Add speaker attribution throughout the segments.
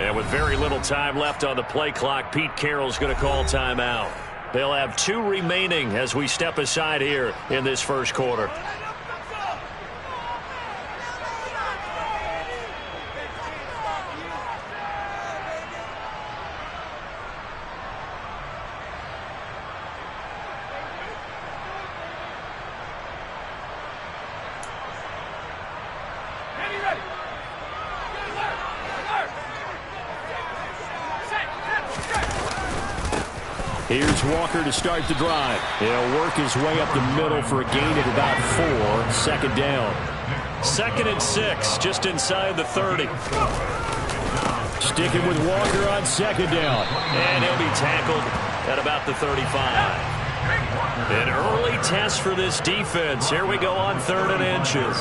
Speaker 1: And with very little time left on the play clock, Pete Carroll's going to call timeout. They'll have 2 remaining as we step aside here in this first quarter.
Speaker 2: Here's Walker to start the drive. He'll work his way up the middle for a gain of about 4. Second down.
Speaker 1: 2nd and 6, just inside the 30.
Speaker 2: Sticking with Walker on 2nd down.
Speaker 1: And he'll be tackled at about the 35. An early test for this defense. Here we go on 3rd and inches.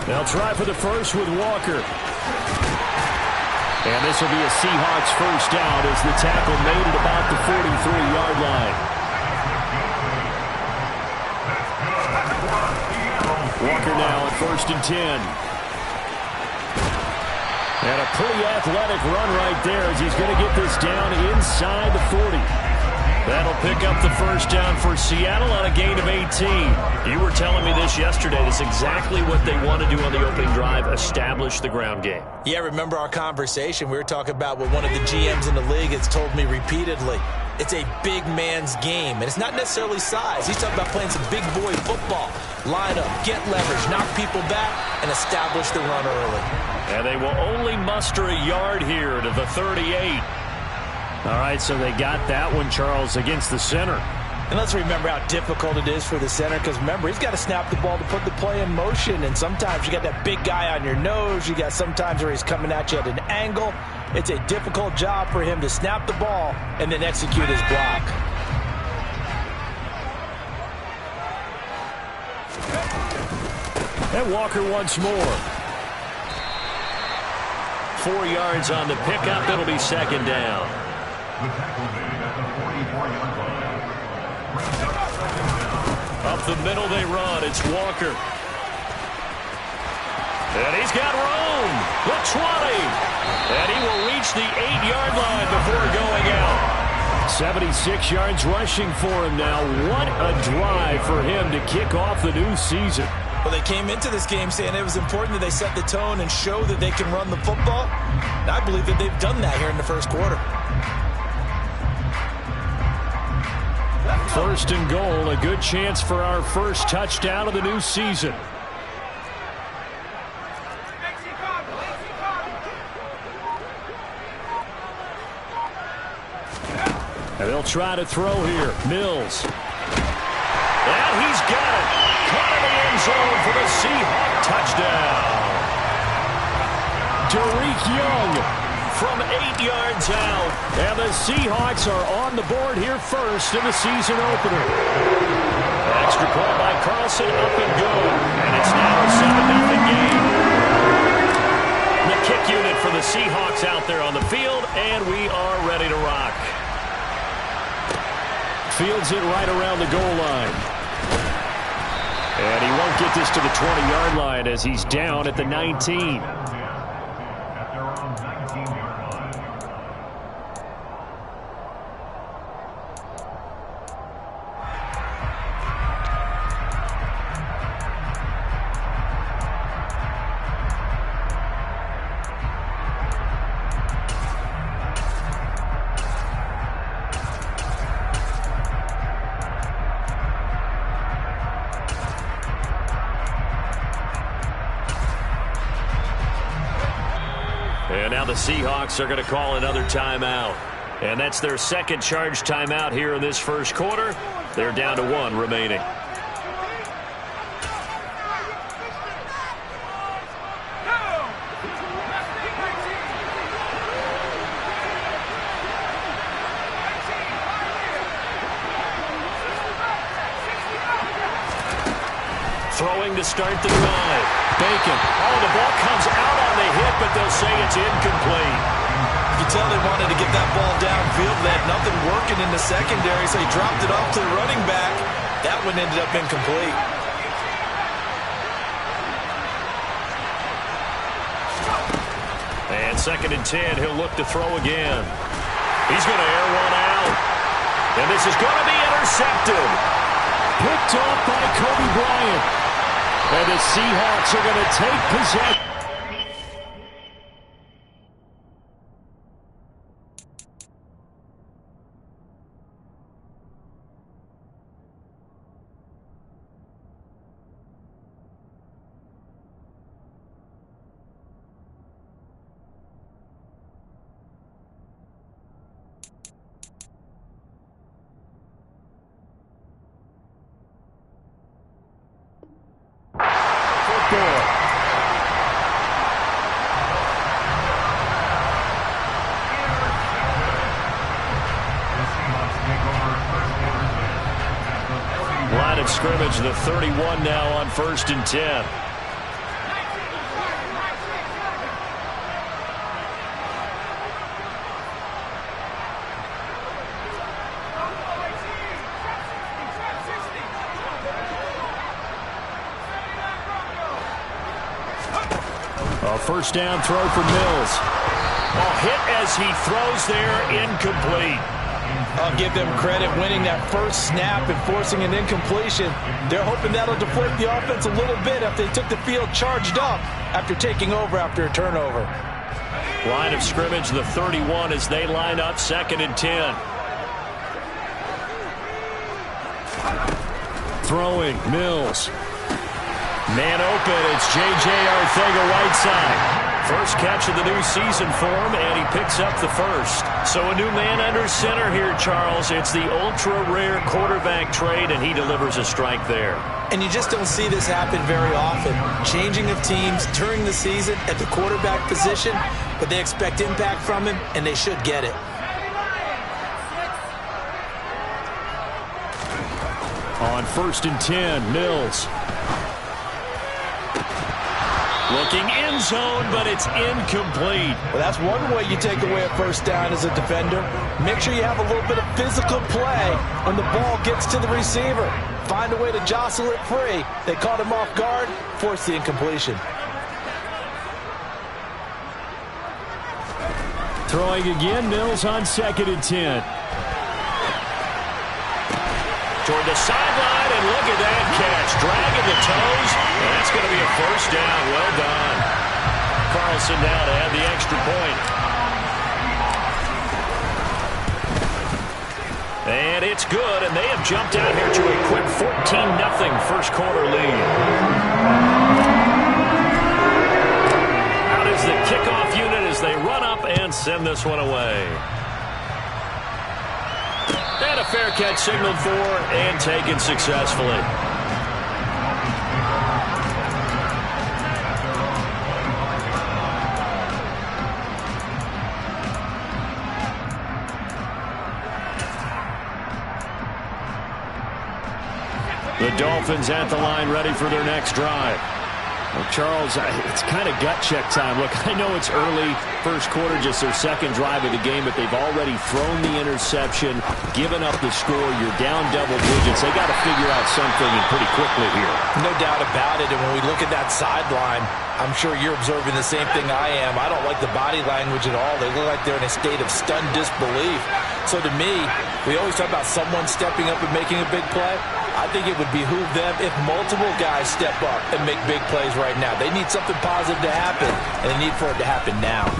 Speaker 2: They'll try for the first with Walker. And this will be a Seahawks first down as the tackle made at about the 43-yard line. Walker now at 1st and 10. And a pretty athletic run right there as he's going to get this down inside the 40. That'll pick up the first down for Seattle on a gain of 18. You were telling me this yesterday. That's exactly what they want to do on the opening drive, establish the ground game.
Speaker 3: Yeah, remember our conversation. We were talking about what one of the GMs in the league has told me repeatedly. It's a big man's game, and it's not necessarily size. He's talking about playing some big boy football. Line up, get leverage, knock people back, and establish the run early.
Speaker 1: And they will only muster a yard here to the 38.
Speaker 2: All right, so they got that one, Charles, against the center.
Speaker 3: And let's remember how difficult it is for the center, because remember, he's got to snap the ball to put the play in motion, and sometimes you got that big guy on your nose. You got sometimes where he's coming at you at an angle. It's a difficult job for him to snap the ball and then execute his block.
Speaker 2: And Walker once more.
Speaker 1: 4 yards on the pickup. It'll be 2nd down. Up the middle they run. It's Walker. And he's got room. The 20. And he will reach the 8-yard line before going out.
Speaker 2: 76 yards rushing for him now. What a drive for him to kick off the new season.
Speaker 3: Well, they came into this game saying it was important that they set the tone and show that they can run the football. And I believe that they've done that here in the first quarter.
Speaker 2: 1st and goal, a good chance for our first touchdown of the new season. And they'll try to throw here. Mills.
Speaker 1: And he's got it. Caught in the end zone for the Seahawk touchdown.
Speaker 2: Tariq Young
Speaker 1: from 8 yards out.
Speaker 2: And the Seahawks are on the board here first in the season opener.
Speaker 1: Extra point by Carlson, up and good. And it's now a 7-0 game. The kick unit for the Seahawks out there on the field, and we are ready to rock.
Speaker 2: Fields it right around the goal line. And he won't get this to the 20-yard line as he's down at the 19.
Speaker 1: And now the Seahawks are going to call another timeout. And that's their second charge timeout here in this first quarter. They're down to 1 remaining. Throwing to start the drive.
Speaker 2: Bacon.
Speaker 1: Oh, the ball comes out on the hit, but they'll say it's incomplete.
Speaker 3: You can tell they wanted to get that ball downfield. They had nothing working in the secondary, so he dropped it off to the running back. That one ended up incomplete.
Speaker 1: 2nd and 10. He'll look to throw again. He's going to air one out. And this is going to be intercepted.
Speaker 2: Picked off by Kobe Bryant. And the Seahawks are going to take possession.
Speaker 1: Line of scrimmage, the 31 now on 1st and 10.
Speaker 2: A first down throw for Mills.
Speaker 1: Hit as he throws there, incomplete.
Speaker 3: I'll give them credit winning that first snap and forcing an incompletion. They're hoping that'll deflate the offense a little bit if they took the field charged up after taking over after a turnover.
Speaker 1: Line of scrimmage, the 31 as they line up 2nd and 10.
Speaker 2: Throwing, Mills.
Speaker 1: Man open, it's J.J. Arcega-Whiteside. First catch of the new season for him, and he picks up the first. So a new man under center here, Charles. It's the ultra-rare quarterback trade, and he delivers a strike there.
Speaker 3: And you just don't see this happen very often. Changing of teams during the season at the quarterback position, but they expect impact from him, and they should get it.
Speaker 2: On 1st and 10, Mills.
Speaker 1: Looking end zone, but it's incomplete.
Speaker 3: Well, that's one way you take away a first down as a defender. Make sure you have a little bit of physical play when the ball gets to the receiver. Find a way to jostle it free. They caught him off guard, forced the incompletion.
Speaker 2: Throwing again, Mills on 2nd and 10.
Speaker 1: Toward the sideline, and look at that catch. Dragging the toes, and that's going to be a first down. Well done. Carlson now to add the extra point. And it's good, and they have jumped out here to a quick 14-0 first quarter lead. Out is the kickoff unit as they run up and send this one away. And a fair catch signaled for and taken successfully. The Dolphins at the line ready for their next drive.
Speaker 2: Well, Charles, it's kind of gut check time. Look, I know it's early, first quarter, just their second drive of the game, but they've already thrown the interception, given up the score. You're down double digits. They got to figure out something and pretty quickly here.
Speaker 3: No doubt about it. And when we look at that sideline, I'm sure you're observing the same thing I am. I don't like the body language at all. They look like they're in a state of stunned disbelief. So to me, we always talk about someone stepping up and making a big play. I think it would behoove them if multiple guys step up and make big plays right now. They need something positive to happen, and they need for it to happen now.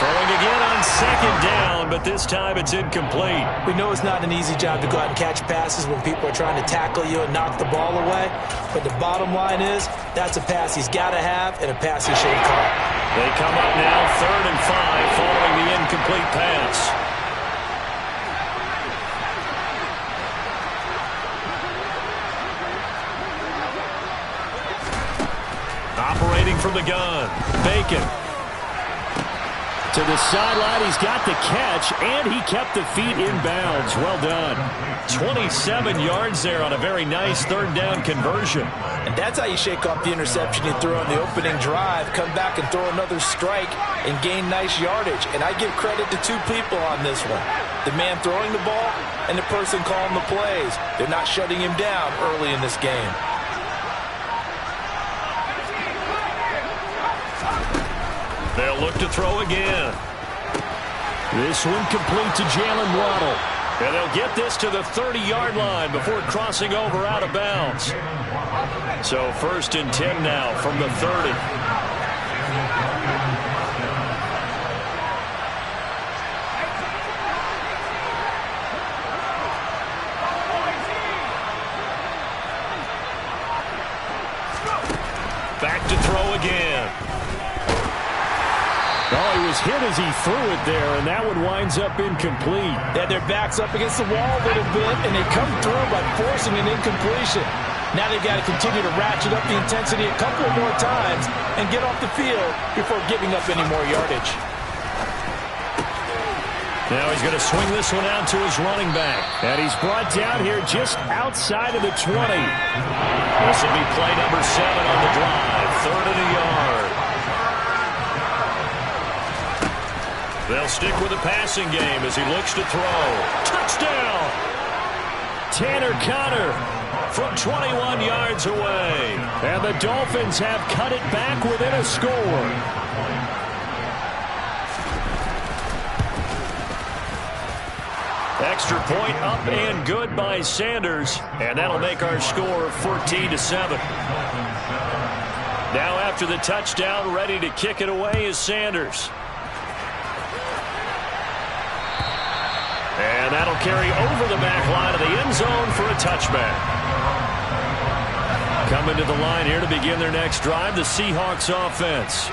Speaker 1: Throwing again on 2nd down, but this time it's incomplete.
Speaker 3: We know it's not an easy job to go out and catch passes when people are trying to tackle you and knock the ball away. But the bottom line is, that's a pass he's got to have and a pass he should have caught.
Speaker 1: They come up now 3rd and 5 following the incomplete pass. Operating from the gun, Bacon.
Speaker 2: To the sideline, he's got the catch, and he kept the feet in bounds. Well done.
Speaker 1: 27 yards there on a very nice 3rd down conversion.
Speaker 3: And that's how you shake off the interception you threw on the opening drive, come back and throw another strike and gain nice yardage. And I give credit to two people on this one. The man throwing the ball and the person calling the plays. They're not shutting him down early in this game.
Speaker 1: They'll look to throw again.
Speaker 2: This one complete to Jalen Waddle.
Speaker 1: And they'll get this to the 30-yard line before crossing over out of bounds. So 1st and 10 now from the 30. Back to throw again.
Speaker 2: Oh, he was hit as he threw it there, and that one winds up incomplete.
Speaker 3: They had their backs up against the wall a little bit, and they come through by forcing an incompletion. Now they've got to continue to ratchet up the intensity a couple of more times and get off the field before giving up any more yardage.
Speaker 1: Now he's going to swing this one out to his running back.
Speaker 2: And he's brought down here just outside of the 20.
Speaker 1: This will be play number 7 on the drive. 3rd and a yard. They'll stick with the passing game as he looks to throw. Touchdown!
Speaker 2: Tanner Conner
Speaker 1: from 21 yards away.
Speaker 2: And the Dolphins have cut it back within a score.
Speaker 1: Extra point up and good by Sanders. And that'll make our score 14-7. Now after the touchdown, ready to kick it away is Sanders. And that'll carry over the back line of the end zone for a touchback. Coming to the line here to begin their next drive, the Seahawks offense.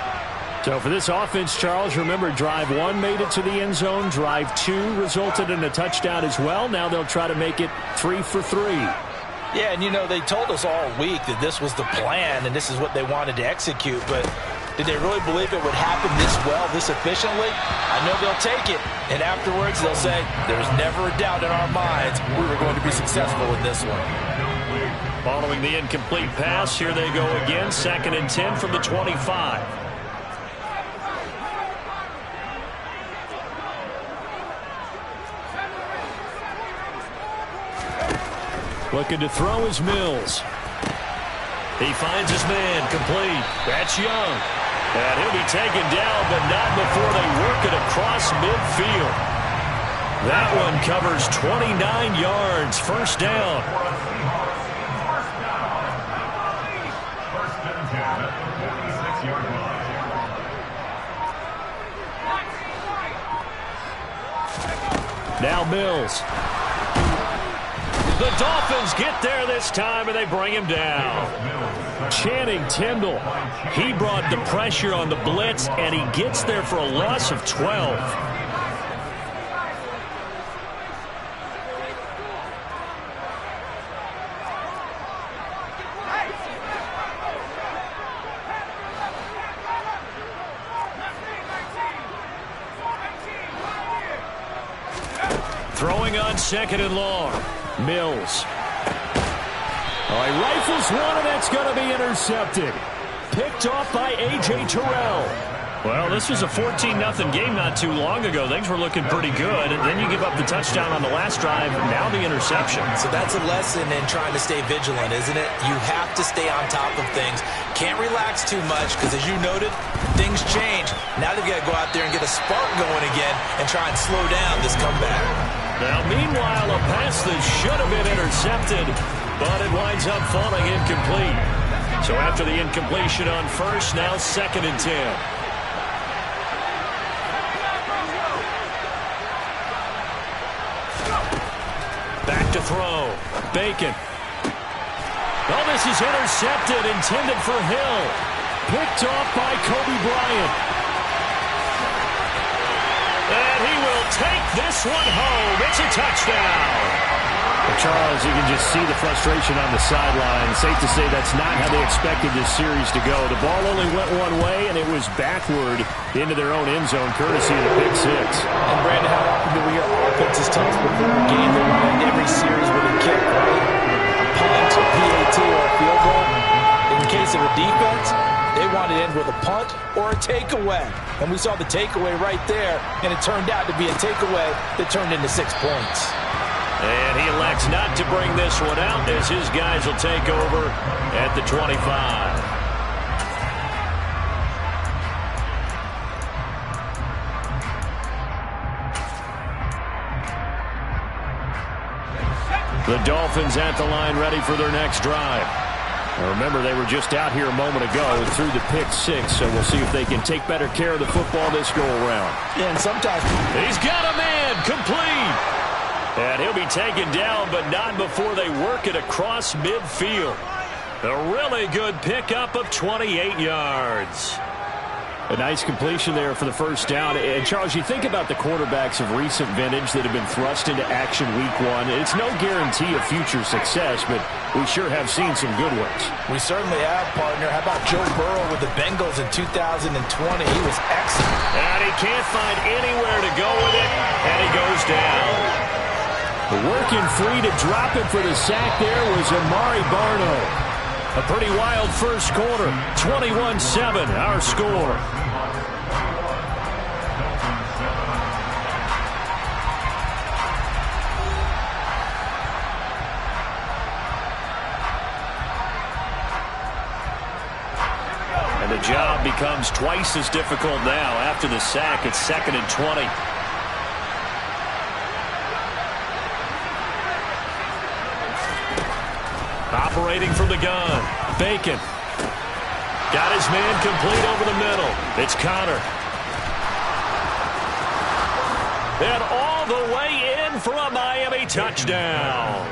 Speaker 2: So for this offense, Charles, remember drive 1 made it to the end zone. Drive 2 resulted in a touchdown as well. Now they'll try to make it 3 for 3.
Speaker 3: Yeah, and you know, they told us all week that this was the plan and this is what they wanted to execute, but did they really believe it would happen this well, this efficiently? I know they'll take it, and afterwards they'll say, there's never a doubt in our minds we were going to be successful in this one.
Speaker 1: Following the incomplete pass, here they go again, 2nd and 10 from the 25.
Speaker 2: Looking to throw is Mills.
Speaker 1: He finds his man, complete. That's Young. And he'll be taken down, but not before they work it across midfield. That one covers 29 yards, 1st down.
Speaker 2: Now Mills.
Speaker 1: The Dolphins get there this time, and they bring him down.
Speaker 2: Channing Tindall. He brought the pressure on the blitz, and he gets there for a loss of 12.
Speaker 1: Throwing on 2nd and long.
Speaker 2: Mills. Oh, he rifles one, and that's going to be intercepted. Picked off by A.J. Terrell.
Speaker 1: Well, this was a 14-0 game not too long ago. Things were looking pretty good, and then you give up the touchdown on the last drive, now the interception.
Speaker 3: So that's a lesson in trying to stay vigilant, isn't it? You have to stay on top of things. Can't relax too much, because as you noted, things change. Now they've got to go out there and get a spark going again and try and slow down this comeback.
Speaker 1: Now, meanwhile, a pass that should have been intercepted, but it winds up falling incomplete. So after the incompletion on 1st, now 2nd and 10. Back to throw. Bacon. Oh, this is intercepted, intended for Hill.
Speaker 2: Picked off by Kobe Bryant.
Speaker 1: And he will take this one home. It's a touchdown.
Speaker 2: Well, Charles, you can just see the frustration on the sideline. Safe to say that's not how they expected this series to go. The ball only went one way, and it was backward into their own end zone, courtesy of the pick 6.
Speaker 3: And, Brandon, how often do we hear offenses tell us before a game they want to end every series with a kick, right? A punt, a PAT, or a field goal. In the case of a defense, they want to end with a punt or a takeaway. And we saw the takeaway right there, and it turned out to be a takeaway that turned into 6 points.
Speaker 1: And he elects not to bring this one out as his guys will take over at the 25.
Speaker 2: The Dolphins at the line ready for their next drive. Now remember, they were just out here a moment ago and threw the pick six, so we'll see if they can take better care of the football this go-around.
Speaker 3: Yeah, and sometimes
Speaker 1: he's got a man complete. And he'll be taken down, but not before they work it across midfield. A really good pickup of 28 yards.
Speaker 2: A nice completion there for the first down. And, Charles, you think about the quarterbacks of recent vintage that have been thrust into action week one. It's no guarantee of future success, but we sure have seen some good ones.
Speaker 3: We certainly have, partner. How about Joe Burrow with the Bengals in 2020? He was excellent.
Speaker 1: And he can't find anywhere to go with it, and he goes down.
Speaker 2: Working free to drop it for the sack there was Amari Barno.
Speaker 1: A pretty wild first quarter. 21-7, our score. And the job becomes twice as difficult now. After the sack, it's 2nd and 20. Operating from the gun. Bacon. Got his man complete over the middle. It's Connor. And all the way in for a Miami touchdown.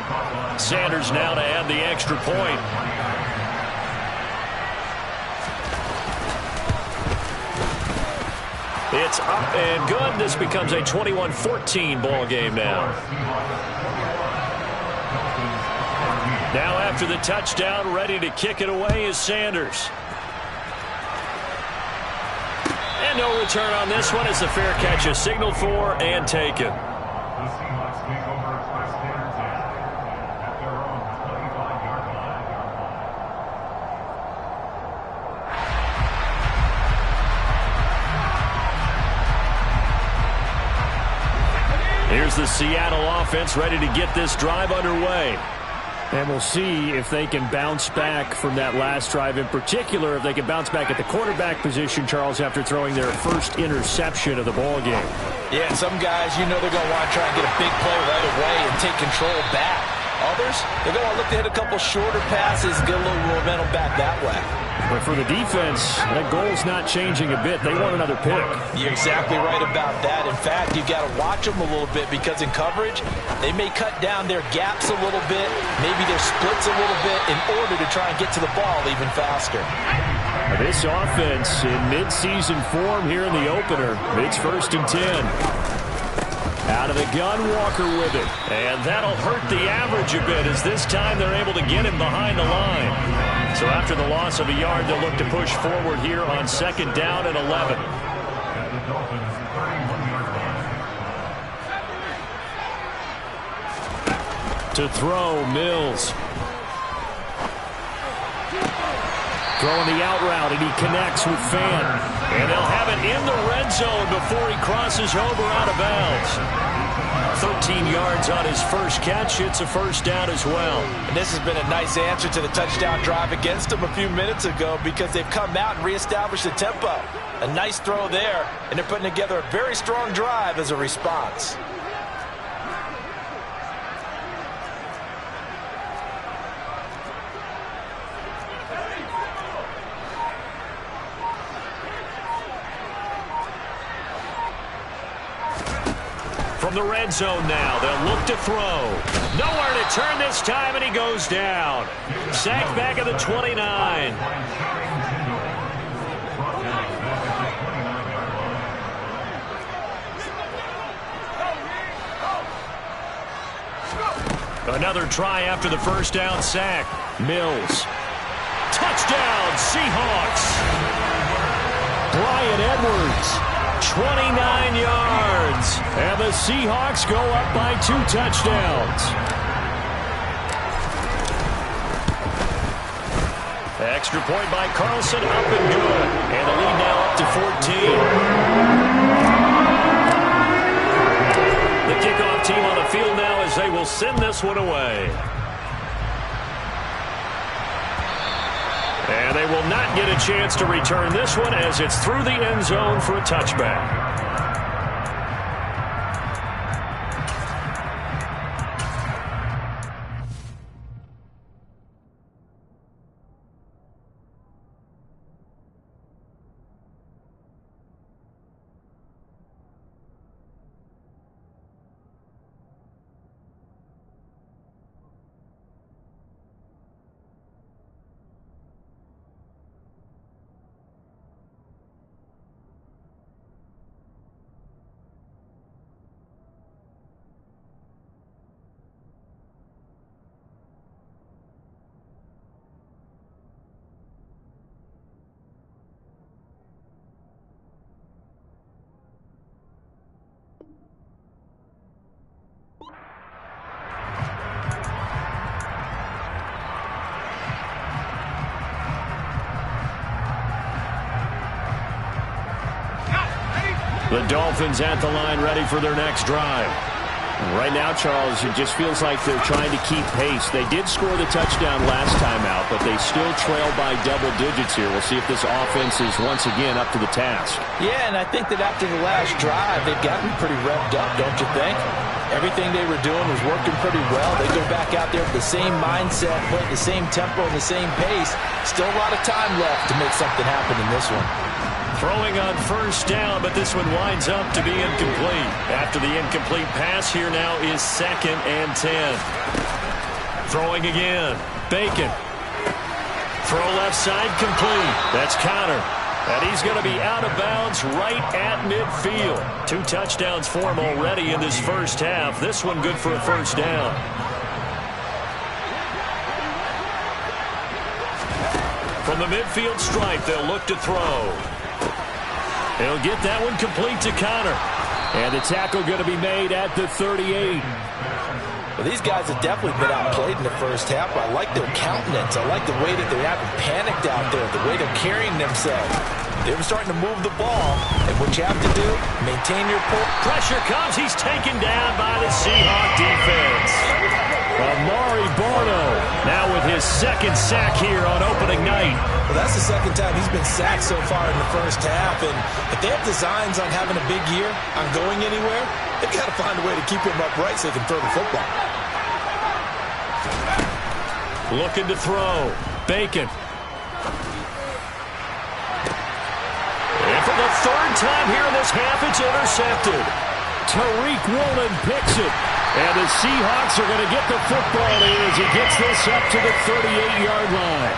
Speaker 1: Sanders now to add the extra point. It's up and good. This becomes a 21-14 ball game now. Now after the touchdown, ready to kick it away is Sanders. And no return on this one as the fair catch is signaled for and taken. Here's the Seattle offense ready to get this drive underway.
Speaker 2: And we'll see if they can bounce back from that last drive. In particular, if they can bounce back at the quarterback position, Charles, after throwing their first interception of the ball game.
Speaker 3: Yeah, and some guys, you know they're going to want to try and get a big play right away and take control back. Others, they're going to look to hit a couple shorter passes, get a little momentum back that way.
Speaker 2: But for the defense, that goal's not changing a bit. They want another pick.
Speaker 3: You're exactly right about that. In fact, you've got to watch them a little bit because in coverage, they may cut down their gaps a little bit, maybe their splits a little bit in order to try and get to the ball even faster.
Speaker 2: This offense in midseason form here in the opener. It's 1st and 10. Out of the gun, Walker with it.
Speaker 1: And that'll hurt the average a bit as this time they're able to get him behind the line. So after the loss of a yard, they'll look to push forward here on 2nd down and 11. To throw, Mills. Throwing the out route, and he connects with Fan. And they'll have it in the red zone before he crosses over out of bounds. 13 yards on his first catch. It's a 1st down as well.
Speaker 3: And this has been a nice answer to the touchdown drive against them a few minutes ago because they've come out and reestablished the tempo. A nice throw there, and they're putting together a very strong drive as a response.
Speaker 1: From the red zone now, they'll look to throw. Nowhere to turn this time, and he goes down. Sacked back at the 29. Another try after the 1st down sack. Mills. Touchdown, Seahawks.
Speaker 2: Bryan Edwards.
Speaker 1: 29 yards.
Speaker 2: And the Seahawks go up by 2 touchdowns.
Speaker 1: Extra point by Carlson, up and good. And the lead now up to 14. The kickoff team on the field now as they will send this one away. And they will not get a chance to return this one as it's through the end zone for a touchback.
Speaker 2: The Dolphins at the line, ready for their next drive.
Speaker 4: Right now, Charles, it just feels like they're trying to keep pace. They did score the touchdown last time out, but they still trail by double digits here. We'll see if this offense is once again up to the task.
Speaker 3: Yeah, and I think that after the last drive, they've gotten pretty revved up, don't you think? Everything they were doing was working pretty well. They go back out there with the same mindset, playing the same tempo and the same pace. Still a lot of time left to make something happen in this one.
Speaker 1: Throwing on first down, but this one winds up to be incomplete. After the incomplete pass, here now is 2nd and 10. Throwing again. Bacon. Throw left side, complete. That's Connor. And he's going to be out of bounds right at midfield. 2 touchdowns for him already in this first half. This one good for a first down. From the midfield stripe, they'll look to throw. He'll get that one complete to Connor.
Speaker 2: And the tackle going to be made at the 38.
Speaker 3: Well, these guys have definitely been outplayed in the first half. I like their countenance. I like the way that they haven't panicked out there, the way they're carrying themselves. They were starting to move the ball. And what you have to do, maintain your
Speaker 1: pressure comes. He's taken down by the Seahawk defense.
Speaker 2: Amari Barno now with his 2nd sack here on opening night.
Speaker 3: Well, that's the 2nd time he's been sacked so far in the first half. And if they have designs on having a big year, on going anywhere, they've got to find a way to keep him upright so they can throw the football.
Speaker 1: Looking to throw. Bacon. And for the 3rd time here in this half, it's intercepted.
Speaker 2: Tariq Woolen picks it. And the Seahawks are going to get the football here as he gets this up to the 38-yard line.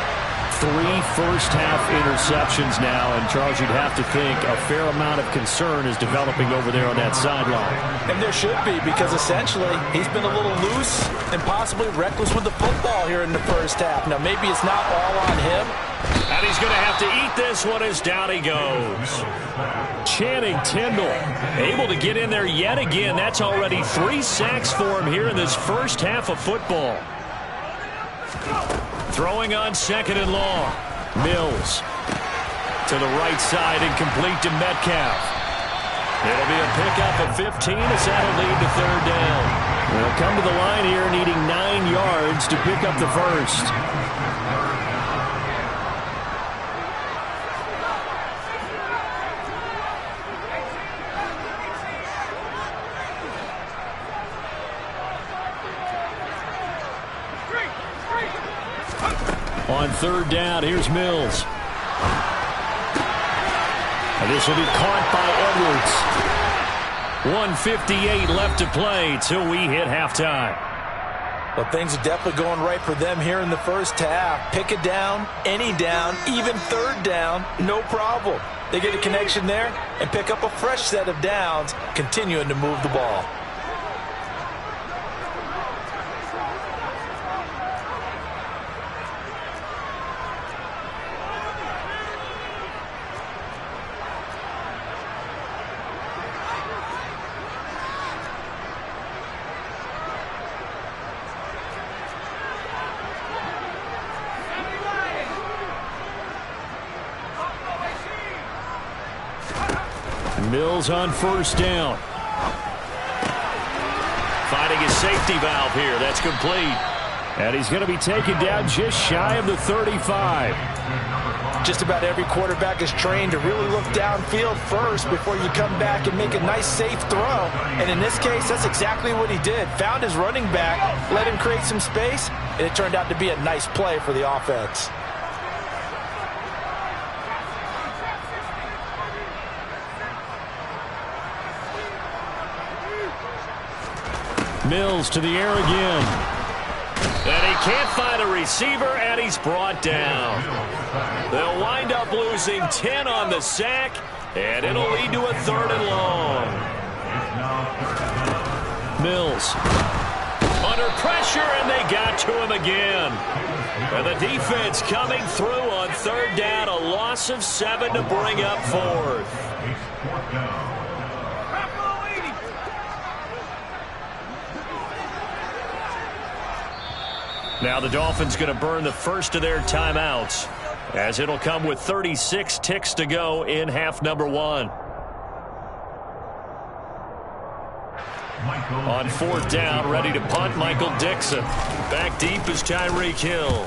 Speaker 2: 3 first-half interceptions now, and Charles, you'd have to think a fair amount of concern is developing over there on that sideline.
Speaker 3: And there should be, because essentially he's been a little loose and possibly reckless with the football here in the first half. Now, maybe it's not all on him.
Speaker 1: And he's going to have to eat this one as down he goes.
Speaker 2: Channing Tindall able to get in there yet again. That's already 3 sacks for him here in this first half of football.
Speaker 1: Throwing on 2nd and long. Mills to the right side and complete to Metcalf. It'll be a pickup of 15 as that'll lead to 3rd down.
Speaker 2: They'll come to the line here needing 9 yards to pick up the first. On 3rd down, here's Mills. And this will be caught by Edwards. 1:58 left to play till we hit halftime.
Speaker 3: Well, things are definitely going right for them here in the first half. Pick a down, any down, even 3rd down, no problem. They get a connection there and pick up a fresh set of downs, continuing to move the ball.
Speaker 2: Mills on 1st down.
Speaker 1: Finding his safety valve here. That's complete.
Speaker 2: And he's going to be taken down just shy of the 35.
Speaker 3: Just about every quarterback is trained to really look downfield first before you come back and make a nice, safe throw. And in this case, that's exactly what he did. Found his running back, let him create some space, and it turned out to be a nice play for the offense.
Speaker 2: Mills to the air again.
Speaker 1: And he can't find a receiver, and he's brought down. They'll wind up losing 10 on the sack, and it'll lead to a 3rd and long.
Speaker 2: Mills.
Speaker 1: Under pressure, and they got to him again. And the defense coming through on 3rd down, a loss of 7 to bring up 4th. Now the Dolphins going to burn the first of their timeouts, as it'll come with 36 ticks to go in half number 1. On fourth down, ready to punt, Michael Dixon. Back deep is Tyreek Hill.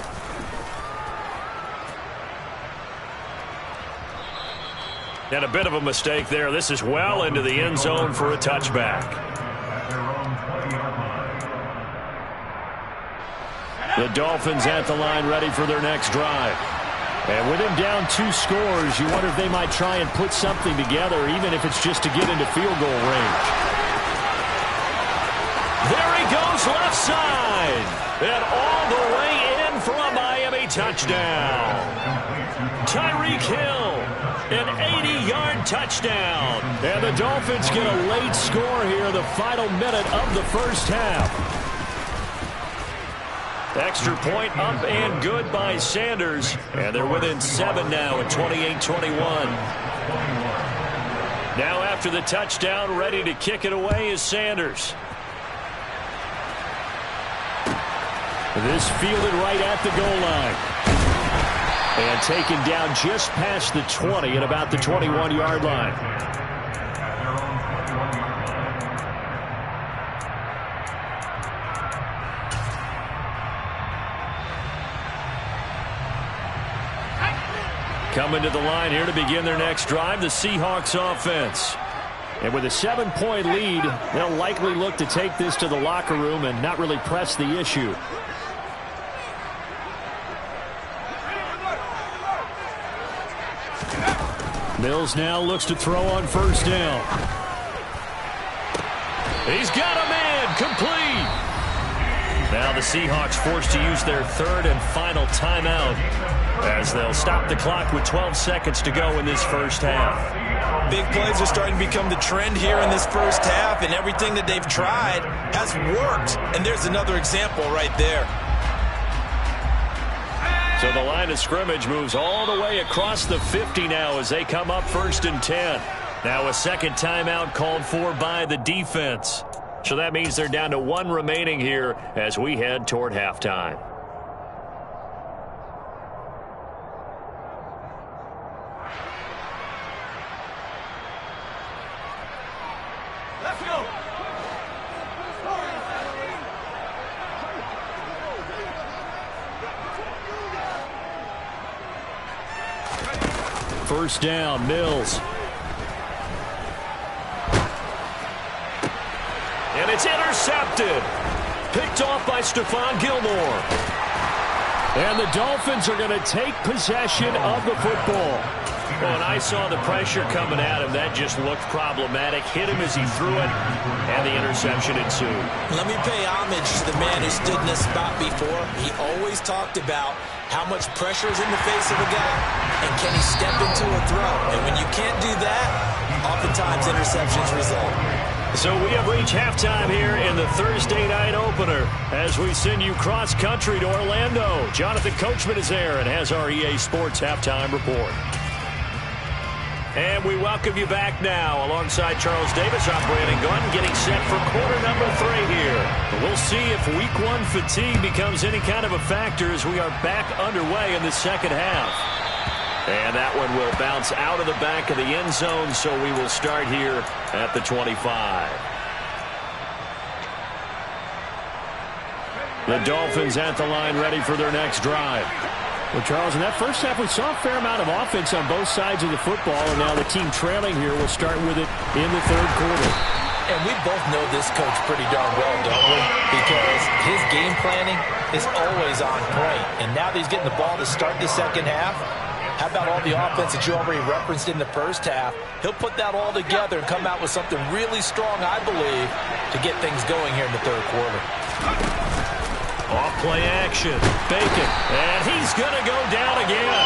Speaker 1: And a bit of a mistake there. This is well into the end zone for a touchback. The Dolphins at the line ready for their next drive. And with him down 2 scores, you wonder if they might try and put something together, even if it's just to get into field goal range. There he goes left side. And all the way in for a Miami touchdown. Tyreek Hill, an 80-yard touchdown.
Speaker 4: And the Dolphins get a late score here, the final minute of the first half.
Speaker 1: Extra point up and good by Sanders. And they're within 7 now at 28-21. Now after the touchdown, ready to kick it away is Sanders.
Speaker 4: This fielded right at the goal line. And taken down just past the 20 at about the 21-yard line.
Speaker 1: Coming to the line here to begin their next drive, the Seahawks offense.
Speaker 4: And with a 7-point lead, they'll likely look to take this to the locker room and not really press the issue. Mills now looks to throw on first down.
Speaker 1: He's got a man complete. Now the Seahawks forced to use their third and final timeout as they'll stop the clock with 12 seconds to go in this first half.
Speaker 3: Big plays are starting to become the trend here in this first half, and everything that they've tried has worked. And there's another example right there.
Speaker 1: So the line of scrimmage moves all the way across the 50 now as they come up 1st and 10. Now a second timeout called for by the defense. So that means they're down to 1 remaining here as we head toward halftime.
Speaker 3: Let's go.
Speaker 4: First down, Mills.
Speaker 1: And it's intercepted. Picked off by Stephon Gilmore.
Speaker 4: And the Dolphins are going to take possession of the football.
Speaker 1: Well, and I saw the pressure coming at him. That just looked problematic. Hit him as he threw it, and the interception ensued.
Speaker 3: Let me pay homage to the man who stood in this spot before. He always talked about how much pressure is in the face of a guy, and can he step into a throw. And when you can't do that, oftentimes interceptions result.
Speaker 1: So we have reached halftime here in the Thursday night opener as we send you cross-country to Orlando. Jonathan Coachman is there and has our EA Sports halftime report. And we welcome you back now alongside Charles Davis. I'm Brandon Gunn getting set for quarter number 3 here. We'll see if week 1 fatigue becomes any kind of a factor as we are back underway in the second half. And that one will bounce out of the back of the end zone, so we will start here at the 25. The Dolphins at the line ready for their next drive.
Speaker 4: Well, Charles, in that first half, we saw a fair amount of offense on both sides of the football, and now the team trailing here will start with it in the third quarter.
Speaker 3: And we both know this coach pretty darn well, don't we? Because his game planning is always on point. And now that he's getting the ball to start the second half, how about all the offense that you already referenced in the first half? He'll put that all together and come out with something really strong, I believe, to get things going here in the third quarter.
Speaker 1: Off-play action. Bacon. And he's going to go down again.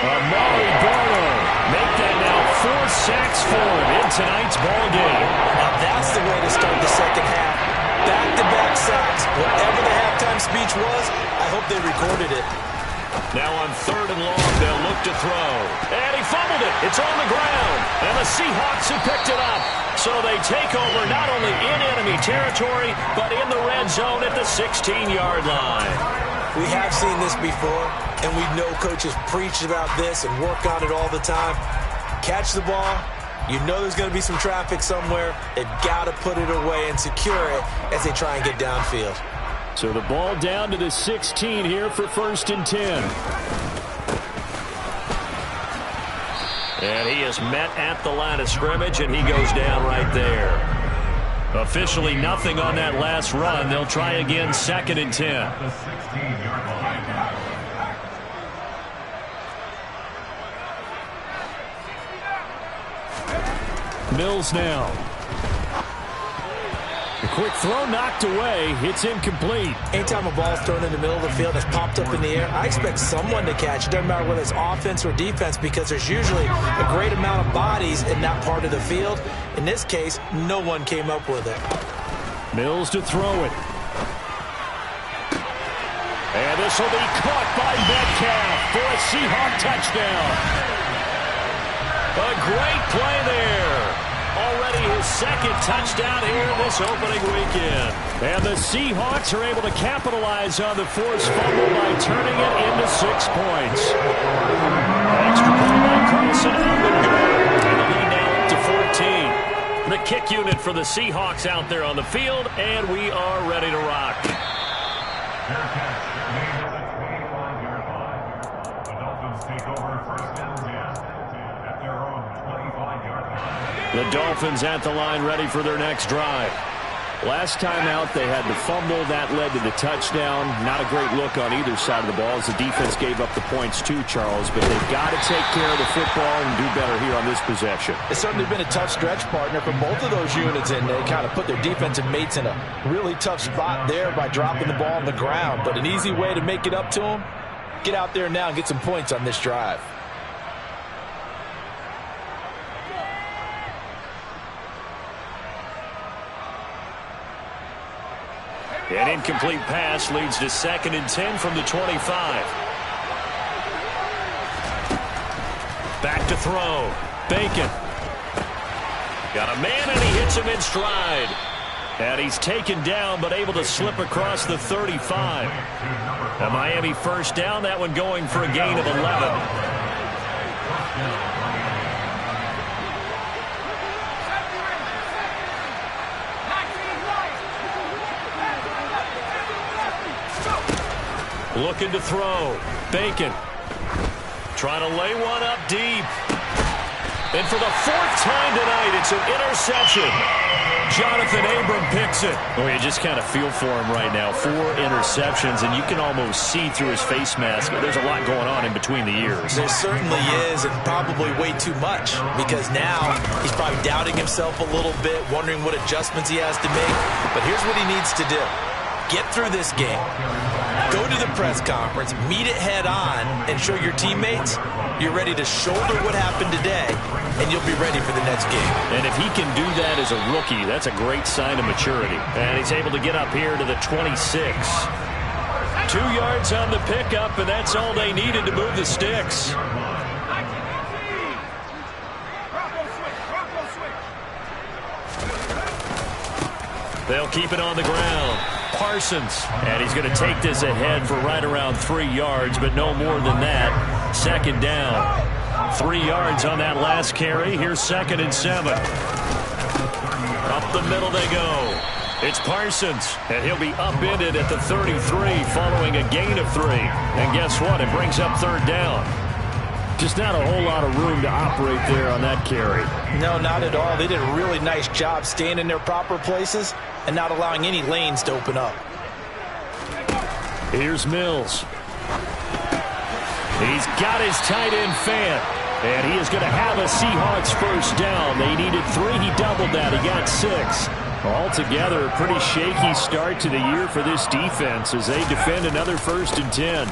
Speaker 1: Amari Barno make that now 4 sacks for him in tonight's ball game.
Speaker 3: Now that's the way to start the second half. Back-to-back sacks. Whatever the halftime speech was, I hope they recorded it.
Speaker 1: Now on 3rd and long, they'll look to throw. And he fumbled it. It's on the ground. And the Seahawks have picked it up. So they take over not only in enemy territory, but in the red zone at the 16-yard line.
Speaker 3: We have seen this before, and we know coaches preach about this and work on it all the time. Catch the ball, You know there's going to be some traffic somewhere. They've got to put it away and secure it as they try and get downfield.
Speaker 2: So the ball down to the 16 here for 1st and 10.
Speaker 1: And he is met at the line of scrimmage, and he goes down right there. Officially nothing on that last run. They'll try again 2nd and 10.
Speaker 2: Mills now. A quick throw knocked away. It's incomplete.
Speaker 3: Anytime a ball's thrown in the middle of the field that's popped up in the air, I expect someone to catch. It doesn't matter whether it's offense or defense because there's usually a great amount of bodies in that part of the field. In this case, no one came up with it.
Speaker 2: Mills to throw it. And this will be caught by Metcalf for a Seahawk touchdown.
Speaker 1: A great play there. Already his 2nd touchdown here this opening weekend.
Speaker 2: And the Seahawks are able to capitalize on the forced fumble by turning it into 6 points.
Speaker 1: Extra point by Carlson, up and good. And the lead now up to 14. The kick unit for the Seahawks out there on the field, and we are ready to rock.
Speaker 2: The Dolphins at the line ready for their next drive. Last time out, they had the fumble. That led to the touchdown. Not a great look on either side of the ball as the defense gave up the points too, Charles. But they've got to take care of the football and do better here on this possession.
Speaker 3: It's certainly been a tough stretch, partner, for both of those units, and they kind of put their defensive mates in a really tough spot there by dropping the ball on the ground. But an easy way to make it up to them, get out there now and get some points on this drive.
Speaker 1: An incomplete pass leads to 2nd and 10 from the 25. Back to throw. Bacon. Got a man, and he hits him in stride. And he's taken down, but able to slip across the 35. A Miami 1st down, that one going for a gain of 11. Looking to throw. Bacon. Trying to lay one up deep. And for the 4th time tonight, it's an interception. Jonathan Abram picks it.
Speaker 2: Oh, you just kind of feel for him right now. 4 interceptions, and you can almost see through his face mask. There's a lot going on in between the ears.
Speaker 3: There certainly is, and probably way too much, because now he's probably doubting himself a little bit, wondering what adjustments he has to make. But here's what he needs to do. Get through this game. Go to the press conference, meet it head on, and show your teammates you're ready to shoulder what happened today, and you'll be ready for the next game.
Speaker 1: And if he can do that as a rookie, that's a great sign of maturity. And he's able to get up here to the 26. 2 yards on the pickup, and that's all they needed to move the sticks. They'll keep it on the ground. Parsons. And he's going to take this ahead for right around 3 yards, but no more than that. 2nd down. 3 yards on that last carry. Here's 2nd and 7. Up the middle they go. It's Parsons, and he'll be upended at the 33 following a gain of 3. And guess what? It brings up 3rd down.
Speaker 2: Just not a whole lot of room to operate there on that carry.
Speaker 3: No, not at all. They did a really nice job staying in their proper places and not allowing any lanes to open up.
Speaker 2: Here's Mills.
Speaker 1: He's got his tight end fan. And he is going to have a Seahawks 1st down. They needed 3. He doubled that. He got 6.
Speaker 2: Altogether, a pretty shaky start to the year for this defense as they defend another 1st and 10.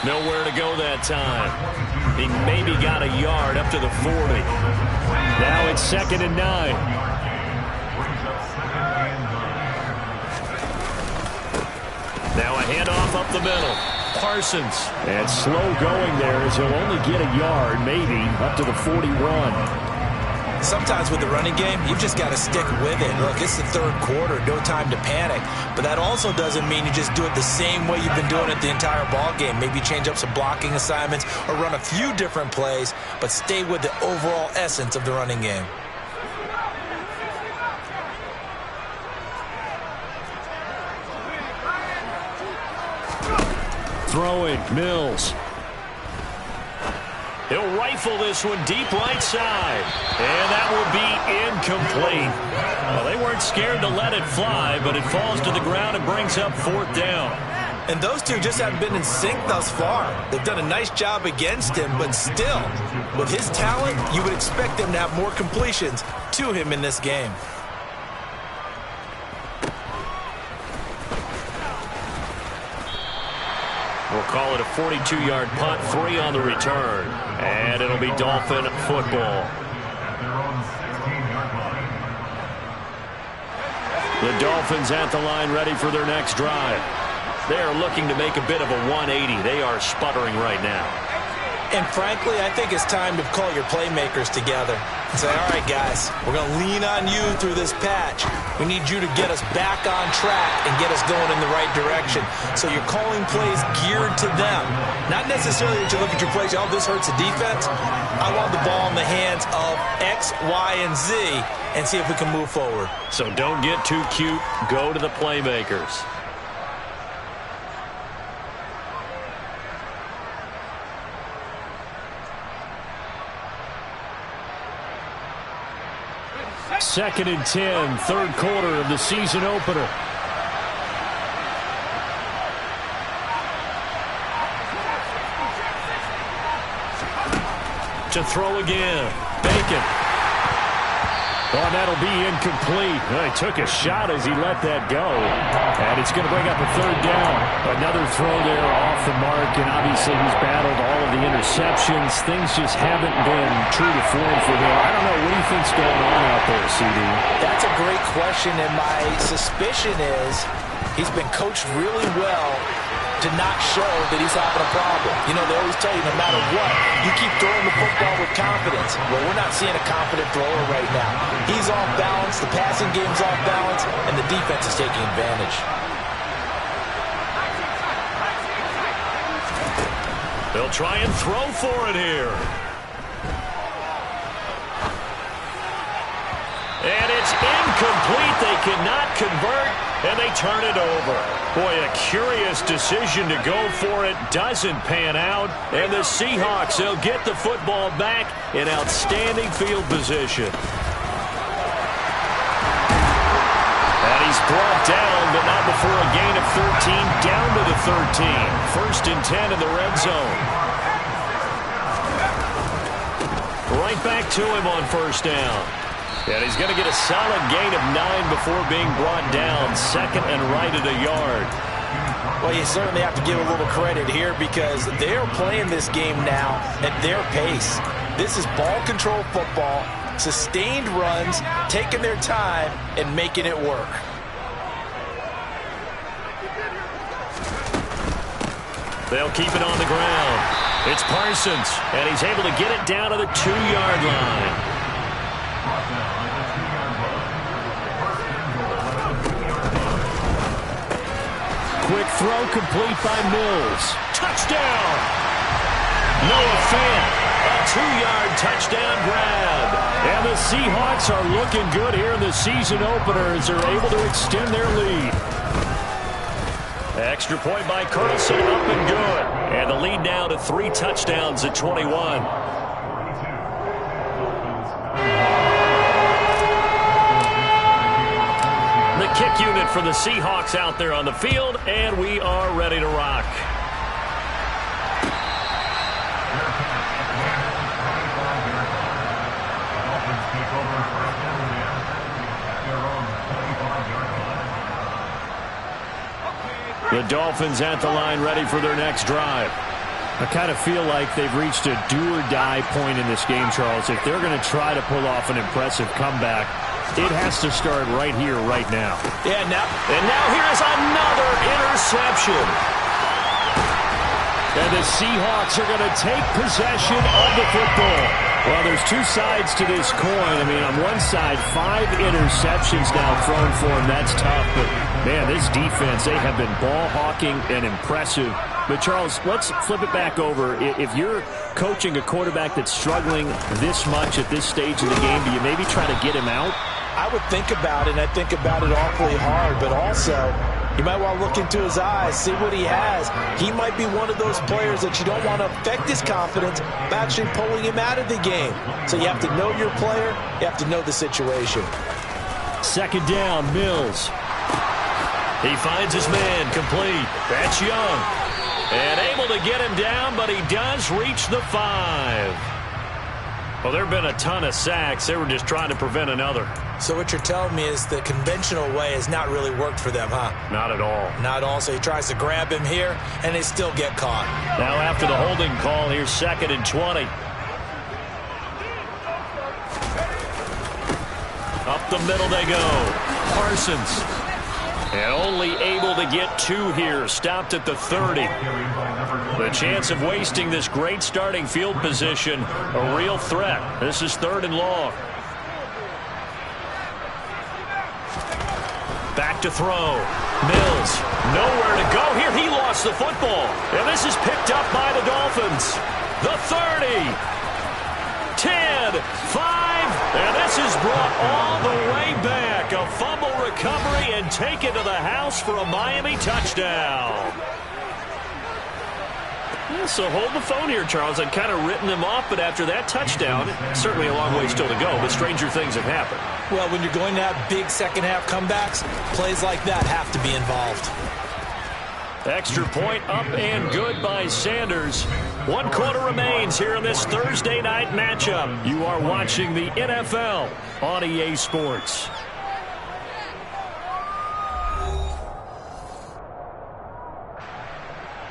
Speaker 1: Nowhere to go that time. He maybe got a yard up to the 40.
Speaker 2: Now it's 2nd and 9.
Speaker 1: Now a handoff up the middle. Parsons.
Speaker 2: And slow going there as he'll only get a yard, maybe, up to the 41.
Speaker 3: Sometimes with the running game, you've just got to stick with it. Look, it's the third quarter, no time to panic. But that also doesn't mean you just do it the same way you've been doing it the entire ball game. Maybe change up some blocking assignments or run a few different plays, but stay with the overall essence of the running game.
Speaker 2: Throwing, Mills.
Speaker 1: He'll rifle this one deep right side. And that will be incomplete. Well, they weren't scared to let it fly, but it falls to the ground and brings up fourth down.
Speaker 3: And those two just haven't been in sync thus far. They've done a nice job against him, but still, with his talent, you would expect them to have more completions to him in this game.
Speaker 1: We'll call it a 42-yard punt, 3 on the return. And it'll be Dolphin football.
Speaker 2: The Dolphins at the line, ready for their next drive.
Speaker 1: They are looking to make a bit of a 180. They are sputtering right now.
Speaker 3: And frankly, I think it's time to call your playmakers together and say, all right, guys, we're going to lean on you through this patch. We need you to get us back on track and get us going in the right direction. So you're calling plays geared to them. Not necessarily that you look at your plays, oh, this hurts the defense. I want the ball in the hands of X, Y, and Z and see if we can move forward.
Speaker 1: So don't get too cute. Go to the playmakers.
Speaker 2: Second and 10, third quarter of the season opener.
Speaker 1: To throw again. Bacon.
Speaker 2: Oh, that'll be incomplete. Well, he took a shot as he let that go. And it's going to bring up a third down. Another throw there off the mark, and obviously he's battled all of the interceptions. Things just haven't been true to form for him. I don't know. What do you think's going on out there, CD?
Speaker 3: That's a great question, and my suspicion is he's been coached really well to not show that he's having a problem. You know, they always tell you no matter what, you keep throwing the football with confidence. Well, we're not seeing a confident thrower right now. He's off balance, the passing game's off balance, and the defense is taking advantage.
Speaker 1: They'll try and throw for it here. And it's incomplete. They cannot convert, and they turn it over. Boy, a curious decision to go for it. Doesn't pan out. And the Seahawks, they'll get the football back in outstanding field position. And he's brought down, but not before a gain of 13, down to the 13. First and 10 in the red zone. Right back to him on first down. And he's going to get a solid gain of 9 before being brought down. Second and right at a yard.
Speaker 3: Well, you certainly have to give a little credit here because they're playing this game now at their pace. This is ball control football, sustained runs, taking their time, and making it work.
Speaker 1: They'll keep it on the ground. It's Parsons, and he's able to get it down to the 2-yard line.
Speaker 2: Quick throw complete by Mills.
Speaker 1: Touchdown! Noah Fant, a 2-yard touchdown grab.
Speaker 2: And the Seahawks are looking good here in the season opener as they're able to extend their lead.
Speaker 1: Extra point by Carlson, up and good. And the lead now to 3 touchdowns at 21. The kick unit for the Seahawks out there on the field, and we are ready to rock.
Speaker 2: The Dolphins at the line, ready for their next drive. I kind of feel like they've reached a do-or-die point in this game, Charles. If they're going to try to pull off an impressive comeback, it has to start right here, right now.
Speaker 1: Yeah, now here's another interception.
Speaker 2: And the Seahawks are going to take possession of the football.
Speaker 4: Well, there's two sides to this coin. I mean, on one side, 5 interceptions now thrown for him. That's tough. But, man, this defense, they have been ball hawking and impressive. But, Charles, let's flip it back over. If you're coaching a quarterback that's struggling this much at this stage of the game, do you maybe try to get him out?
Speaker 3: I would think about it, and I think about it awfully hard. But also, you might want to look into his eyes, see what he has. He might be one of those players that you don't want to affect his confidence by actually pulling him out of the game. So you have to know your player. You have to know the situation.
Speaker 1: Second down, Mills. He finds his man, complete. That's Young. And able to get him down, but he does reach the 5. Well, there have been a ton of sacks. They were just trying to prevent another.
Speaker 3: So what you're telling me is the conventional way has not really worked for them, huh?
Speaker 1: Not at all.
Speaker 3: Not at all. So he tries to grab him here, and they still get caught.
Speaker 1: Now after the holding call, here's 2nd and 20. Up the middle they go. Parsons. And only able to get 2 here. Stopped at the 30. The chance of wasting this great starting field position, a real threat. This is 3rd and long. Back to throw. Mills, nowhere to go here. He lost the football. And this is picked up by the Dolphins. The 30. 10, 5, and this is brought all the way back. A fumble recovery and taken to the house for a Miami touchdown. Yeah, so hold the phone here, Charles. I'd kind of written them off, but after that touchdown, certainly a long way still to go, but stranger things have happened.
Speaker 3: Well, when you're going to have big second-half comebacks, plays like that have to be involved.
Speaker 1: Extra point up and good by Sanders. 1 quarter remains here in this Thursday night matchup. You are watching the NFL on EA Sports.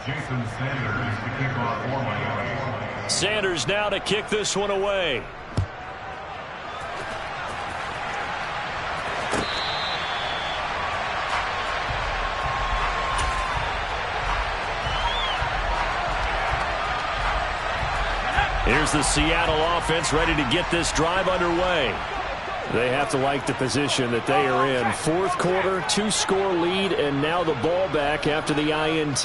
Speaker 5: Jason Sanders to kick off for Miami.
Speaker 1: Sanders now to kick this one away. Here's the Seattle offense ready to get this drive underway. They have to like the position that they are in. 4th quarter, 2-score lead, and now the ball back after the INT.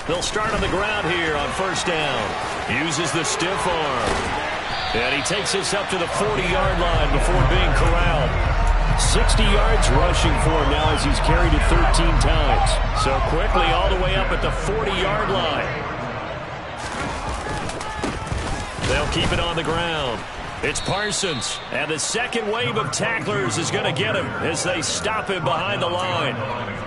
Speaker 1: They'll start on the ground here on 1st down. Uses the stiff arm. And he takes this up to the 40-yard line before being corralled. 60 yards rushing for him now as he's carried it 13 times. So quickly all the way up at the 40-yard line. They'll keep it on the ground. It's Parsons, and the second wave of tacklers is going to get him as they stop him behind the line.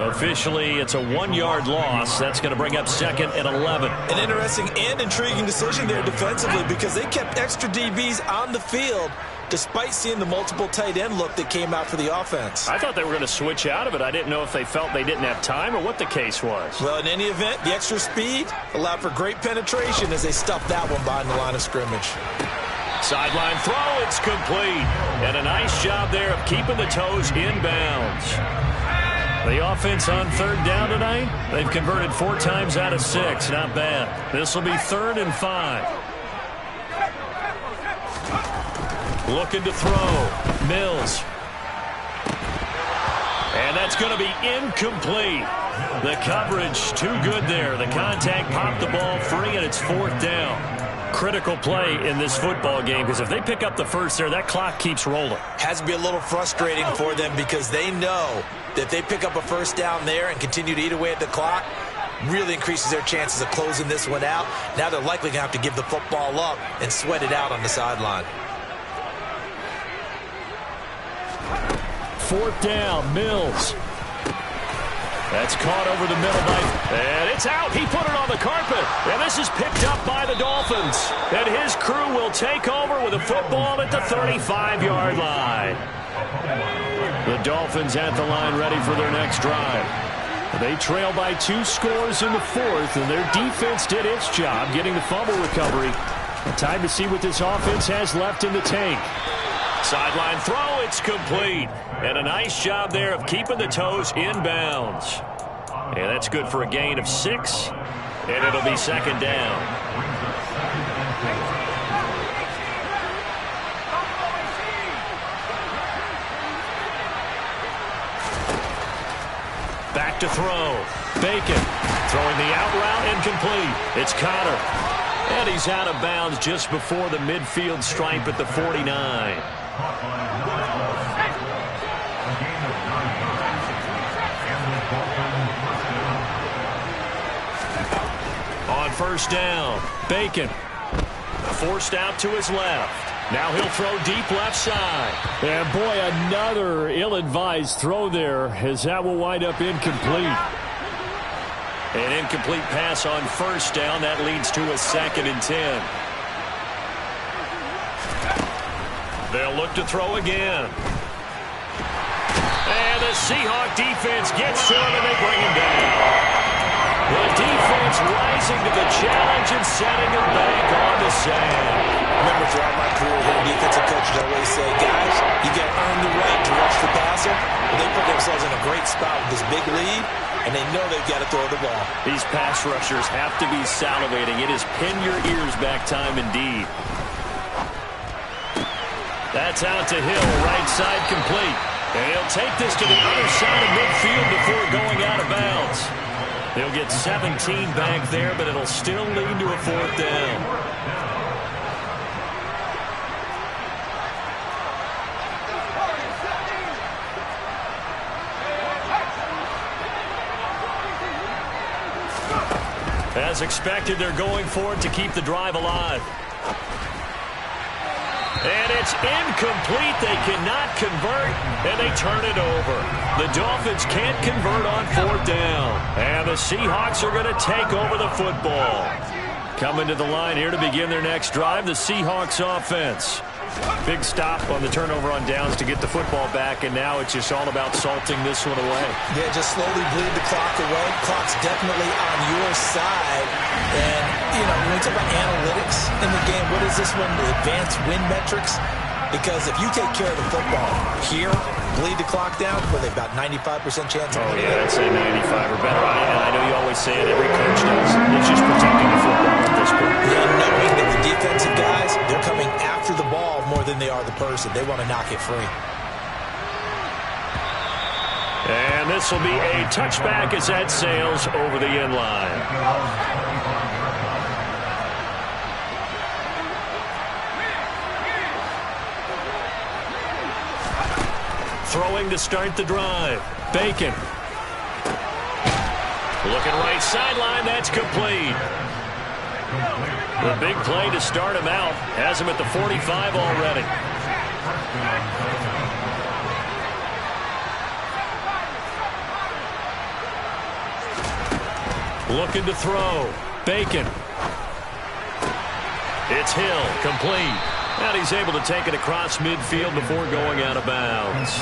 Speaker 1: Officially, it's a 1-yard loss. That's going to bring up 2nd and 11.
Speaker 3: An interesting and intriguing decision there defensively because they kept extra DBs on the field despite seeing the multiple tight end look that came out for the offense.
Speaker 1: I thought they were going to switch out of it. I didn't know if they felt they didn't have time or what the case was.
Speaker 3: Well, in any event, the extra speed allowed for great penetration as they stuffed that one behind the line of scrimmage.
Speaker 1: Sideline throw, it's complete. And a nice job there of keeping the toes inbounds. The offense on 3rd down tonight, they've converted 4 times out of 6. Not bad. This will be 3rd and 5. Looking to throw. Mills. And that's going to be incomplete. The coverage too good there. The contact popped the ball free, and it's 4th down. Critical play in this football game because if they pick up the first there, that clock keeps rolling.
Speaker 3: Has to be a little frustrating for them because they know that if they pick up a 1st down there and continue to eat away at the clock, really increases their chances of closing this one out. Now they're likely going to have to give the football up and sweat it out on the sideline.
Speaker 1: 4th down, Mills. That's caught over the middle and it's out. He put it on the carpet, and this is picked up by the Dolphins. And his crew will take over with a football at the 35-yard line. The Dolphins at the line ready for their next drive. They trail by 2 scores in the 4th, and their defense did its job getting the fumble recovery. Time to see what this offense has left in the tank. Sideline throw, it's complete. And a nice job there of keeping the toes inbounds. And that's good for a gain of 6. And it'll be 2nd down. to throw. Bacon throwing the out route incomplete. It's Connor. And he's out of bounds just before the midfield stripe at the 49. On first down, Bacon forced out to his left. Now he'll throw deep left side.
Speaker 4: And boy, another ill-advised throw there, as that will wind up incomplete.
Speaker 1: An incomplete pass on first down. That leads to a 2nd and 10. They'll look to throw again. And the Seahawk defense gets to him, and they bring him down. The defense rising to the challenge and setting it back on the sand.
Speaker 3: Remember, throughout my career here, defensive coaches always say, guys, you got to earn the right to rush the passer. But they put themselves in a great spot with this big lead, and they know they've got to throw the ball.
Speaker 1: These pass rushers have to be salivating. It is pin your ears back time indeed. That's out to Hill, right side complete. And he'll take this to the other side of midfield before going out of bounds. They'll get 17 back there, but it'll still lead to a 4th down. As expected, they're going for it to keep the drive alive. And it's incomplete. They cannot convert, and they turn it over. The Dolphins can't convert on 4th down. And the Seahawks are going to take over the football. Coming to the line here to begin their next drive, the Seahawks offense. Big stop on the turnover on downs to get the football back, and now it's just all about salting this one away.
Speaker 3: Yeah, just slowly bleed the clock away. Clock's definitely on your side. And, you know, when we talk about analytics in the game, what is this one? The advanced win metrics? Because if you take care of the football here, bleed the clock down, with about 95% chance of winning.
Speaker 1: Oh, yeah, I'd say 95 or better. And I know you always say it, every coach does. It's just protecting the football at this point.
Speaker 3: And knowing that the defensive guys, they're coming after the ball more than they are the person. They want to knock it free.
Speaker 1: And this will be a touchback as that sails over the end line. Throwing to start the drive. Bacon. Looking right sideline. That's complete. The big play to start him out. Has him at the 45 already. Looking to throw. Bacon. It's Hill. Complete. And he's able to take it across midfield before going out of bounds.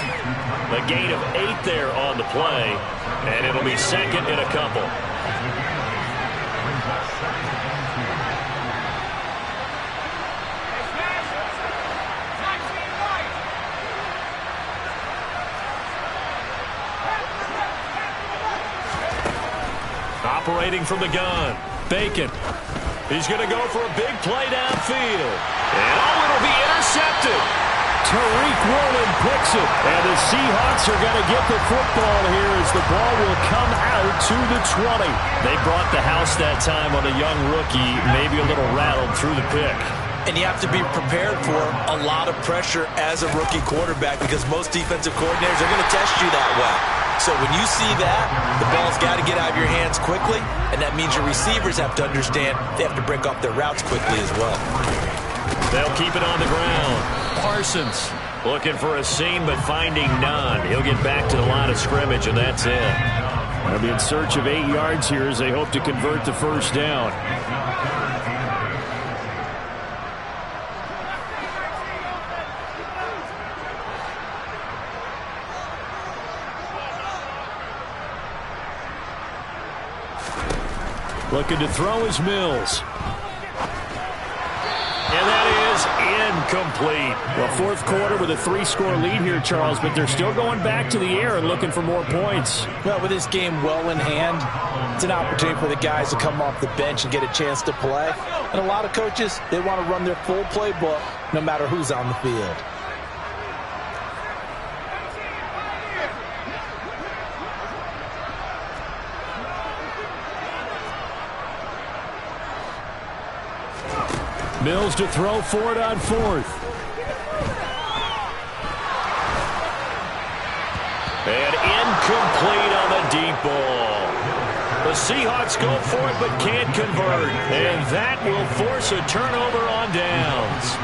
Speaker 1: A gain of 8 there on the play. And it'll be 2nd and a couple. Operating from the gun. Bacon. He's going to go for a big play downfield. And it'll be intercepted.
Speaker 4: Tariq Woolen picks it. And the Seahawks are going to get the football here as the ball will come out to the 20.
Speaker 1: They brought the house that time on a young rookie, maybe a little rattled through the pick.
Speaker 3: And you have to be prepared for a lot of pressure as a rookie quarterback because most defensive coordinators are going to test you that way. So when you see that, the ball's got to get out of your hands quickly, and that means your receivers have to understand they have to break off their routes quickly as well.
Speaker 1: They'll keep it on the ground. Parsons looking for a seam but finding none. He'll get back to the line of scrimmage, and that's it.
Speaker 4: They'll be in search of 8 yards here as they hope to convert the first down. Looking to throw is Mills.
Speaker 1: And that is incomplete.
Speaker 4: Well, fourth quarter with a 3-score lead here, Charles, but they're still going back to the air and looking for more points.
Speaker 6: Well, with this game well in hand, it's an opportunity for the guys to come off the bench and get a chance to play. And a lot of coaches, they want to run their full playbook no matter who's on the field.
Speaker 4: Mills to throw for it on fourth.
Speaker 1: And incomplete on the deep ball. The Seahawks go for it but can't convert. And that will force a turnover on downs.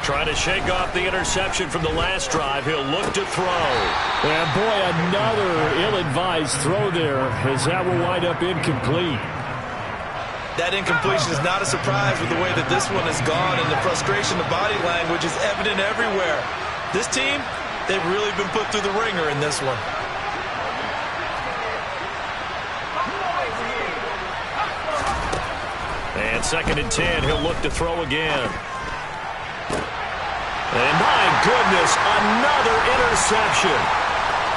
Speaker 1: Trying to shake off the interception from the last drive. He'll look to throw.
Speaker 4: And boy, another ill-advised throw there, as that will wind up incomplete.
Speaker 3: That incompletion is not a surprise with the way that this one has gone, and the frustration, the body language is evident everywhere. This team, they've really been put through the ringer in this one.
Speaker 1: And 2nd and 10, he'll look to throw again. And my goodness, another interception.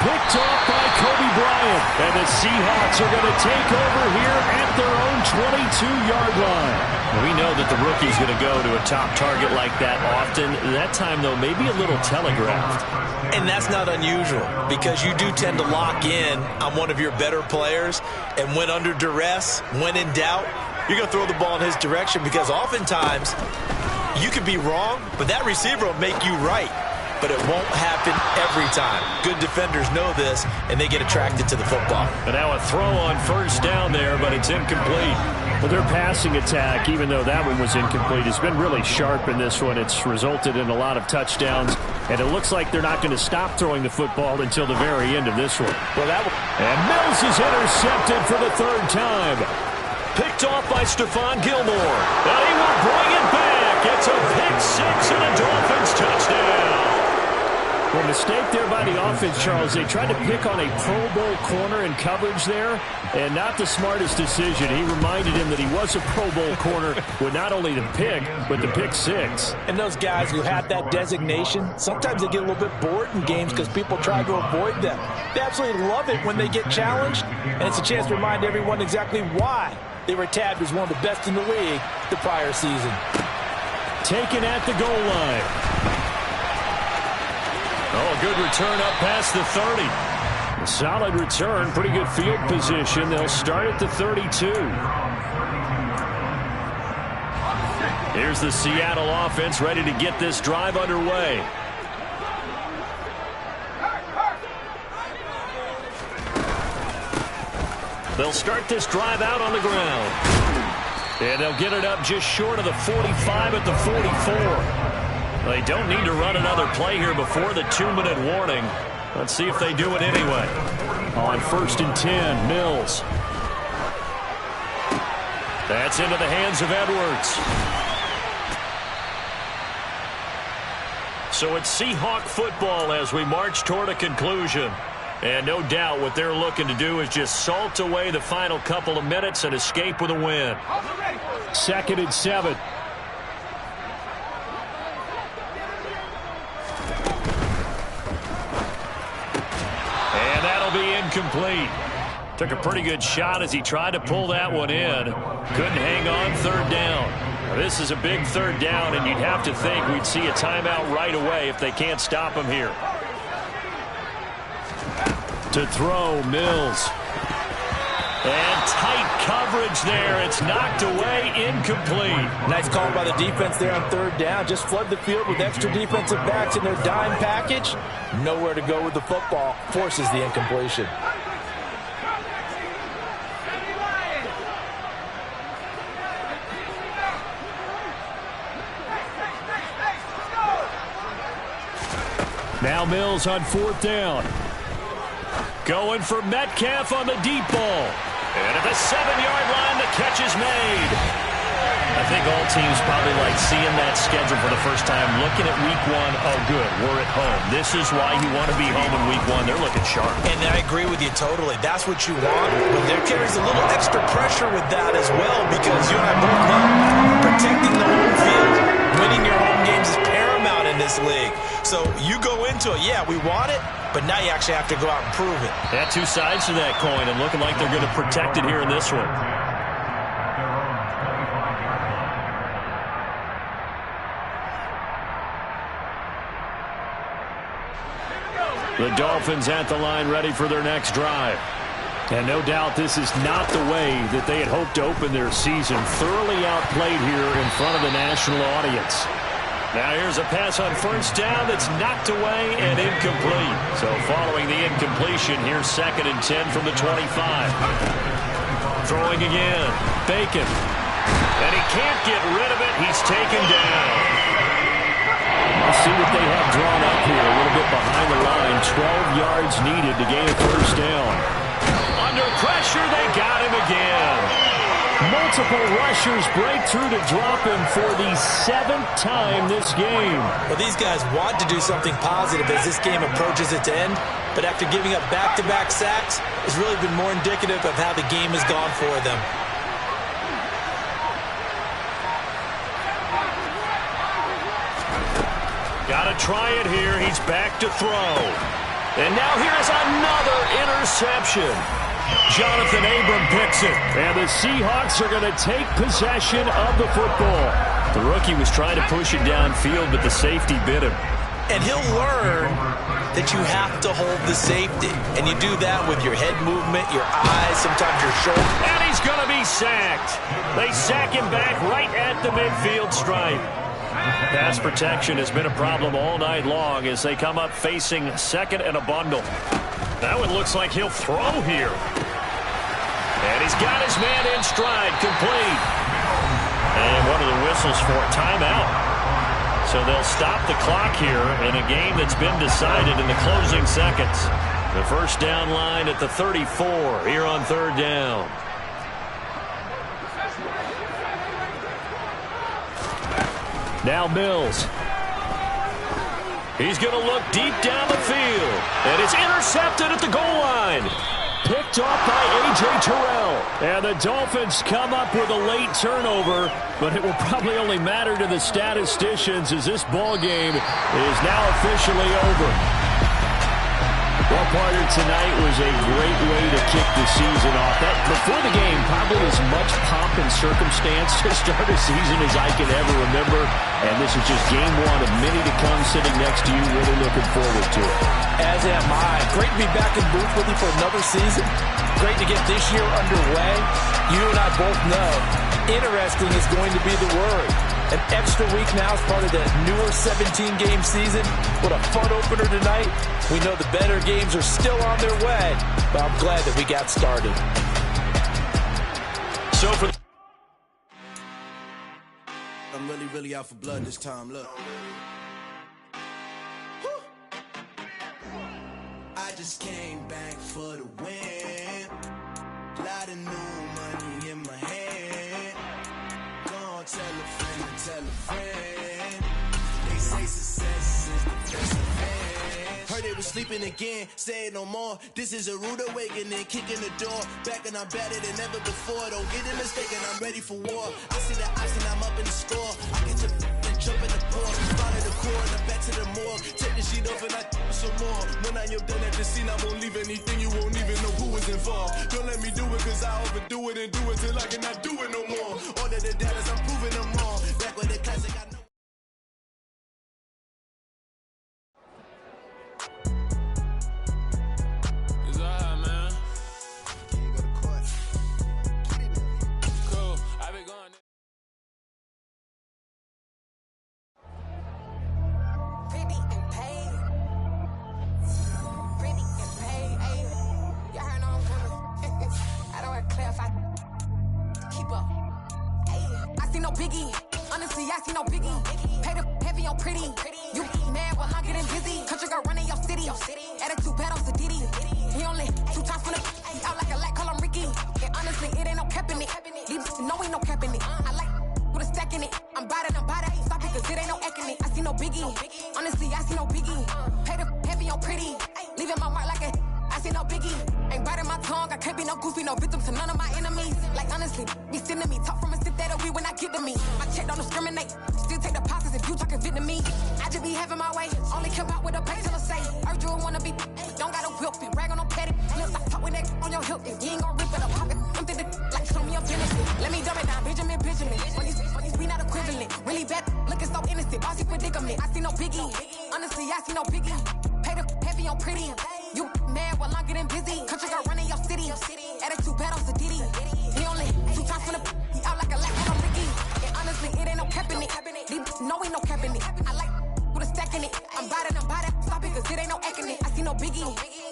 Speaker 4: Picked off by Kobe Bryant. And the Seahawks are going to take over here at their own 22-yard line.
Speaker 1: We know that the rookie's going to go to a top target like that often. That time, though, maybe a little telegraphed.
Speaker 3: And that's not unusual because you do tend to lock in on one of your better players. And when under duress, when in doubt, you're going to throw the ball in his direction because oftentimes you could be wrong, but that receiver will make you right. But it won't happen every time. Good defenders know this, and they get attracted to the football.
Speaker 1: And now a throw on 1st down there, but it's incomplete.
Speaker 4: Well, their passing attack, even though that one was incomplete, has been really sharp in this one. It's resulted in a lot of touchdowns, and it looks like they're not going to stop throwing the football until the very end of this one. And Mills is intercepted for the 3rd time.
Speaker 1: Picked off by Stephon Gilmore. And he will bring it back. It's a pick 6 and a Dolphins touchdown.
Speaker 4: Well, mistake there by the offense, Charles. They tried to pick on a Pro Bowl corner in coverage there, and not the smartest decision. He reminded him that he was a Pro Bowl corner with not only the pick, but the pick 6.
Speaker 6: And those guys who have that designation, sometimes they get a little bit bored in games because people try to avoid them. They absolutely love it when they get challenged, and it's a chance to remind everyone exactly why they were tabbed as one of the best in the league the prior season.
Speaker 4: Taken at the goal line.
Speaker 1: Oh, good return up past the 30.
Speaker 4: Solid return, pretty good field position. They'll start at the 32.
Speaker 1: Here's the Seattle offense ready to get this drive underway. They'll start this drive out on the ground. And they'll get it up just short of the 45 at the 44. They don't need to run another play here before the 2-minute warning. Let's see if they do it anyway.
Speaker 4: On 1st and 10, Mills.
Speaker 1: That's into the hands of Edwards. So it's Seahawk football as we march toward a conclusion. And no doubt what they're looking to do is just salt away the final couple of minutes and escape with a win.
Speaker 4: 2nd and 7.
Speaker 1: And that'll be incomplete. Took a pretty good shot as he tried to pull that one in. Couldn't hang on 3rd down. Now, this is a big 3rd down, and you'd have to think we'd see a timeout right away if they can't stop him here.
Speaker 4: To throw, Mills.
Speaker 1: And tight coverage there. It's knocked away, incomplete.
Speaker 6: Nice call by the defense there on 3rd down. Just flood the field with extra defensive backs in their dime package. Nowhere to go with the football. Forces the incompletion.
Speaker 4: Now Mills on 4th down.
Speaker 1: Going for Metcalf on the deep ball. And at the 7-yard line, the catch is made. I think all teams probably like seeing that schedule for the first time, looking at week 1. Oh, good, we're at home. This is why you want to be home in week 1. They're looking sharp.
Speaker 3: And I agree with you totally. That's what you want. But there carries a little extra pressure with that as well because you and I both know protecting the home field, winning your home games is paramount in this league. So you go into it, yeah, we want it, but now you actually have to go out and prove it.
Speaker 1: Yeah, 2 sides to that coin, and looking like they're going to protect it here in this one.
Speaker 4: The Dolphins at the line ready for their next drive. And no doubt this is not the way that they had hoped to open their season. Thoroughly outplayed here in front of the national audience.
Speaker 1: Now here's a pass on first down that's knocked away and incomplete. So following the incompletion, here's 2nd and 10 from the 25. Throwing again. Bacon. And he can't get rid of it. He's taken down.
Speaker 4: Let's see what they have drawn up here. A little bit behind the line. 12 yards needed to gain a first down.
Speaker 1: Under pressure, they got him again.
Speaker 4: Multiple rushers break through to drop him for the 7th time this game.
Speaker 6: Well, these guys want to do something positive as this game approaches its end, but after giving up back-to-back sacks, it's really been more indicative of how the game has gone for them.
Speaker 1: Got to try it here. He's back to throw. And now here's another interception. Jonathan Abram picks it.
Speaker 4: And the Seahawks are going to take possession of the football.
Speaker 1: The rookie was trying to push it downfield, but the safety bit him.
Speaker 6: And he'll learn that you have to hold the safety. And you do that with your head movement, your eyes, sometimes your shoulder.
Speaker 1: And he's going to be sacked. They sack him back right at the midfield stripe. Pass protection has been a problem all night long as they come up facing 2nd and a bundle. That one looks like he'll throw here. And he's got his man in stride, complete. And what are the whistles for? Timeout. So they'll stop the clock here in a game that's been decided in the closing seconds. The first down line at the 34 here on 3rd down.
Speaker 4: Now Mills.
Speaker 1: He's going to look deep down the field. And it's intercepted at the goal line.
Speaker 4: Picked off by A.J. Terrell. And the Dolphins come up with a late turnover, but it will probably only matter to the statisticians as this ball game is now officially over. Well, partner, tonight was a great way to kick the season off. That, before the game, probably as much pomp and circumstance to start a season as I can ever remember. And this is just game one of many to come sitting next to you. Really looking forward to it.
Speaker 6: As am I. Great to be back in booth with you for another season. Great to get this year underway. You and I both know interesting is going to be the word. An extra week now as part of the newer 17-game season. What a fun opener tonight. We know the better games are still on their way, but I'm glad that we got started.
Speaker 1: So for
Speaker 7: I'm really out for blood this time, look. I just came back for the win. Lot of new money in my hand. Gonna tell a friend to tell a friend. They say success is the best of friends. Heard they was sleeping again, say it no more. This is a rude awakening, kicking the door. Back and I'm better than ever before. Don't get it mistaken, I'm ready for war. I see the option, I'm up in the score. I get your and jump in the pool. Follow the core and I'm back to the morgue. Take the sheet off and I some more. When I am done at the scene, I won't leave anything. You won't even know who was involved. Don't let me do it cause I overdo it and do it till I cannot do it no more. All of the datas, I'm proving them all. Back with the classic, I know.
Speaker 8: heavy on pretty. You mad while I'm getting busy. Country girl running your city. Attitude bad on the Diddy. He only 2 times from the he out like a lack on Ricky. And honestly, it ain't no cap in it. These no ain't no cap in it. I like with a stack in it. I'm bout it. Stop it, cause it ain't no acting it. I see no biggie.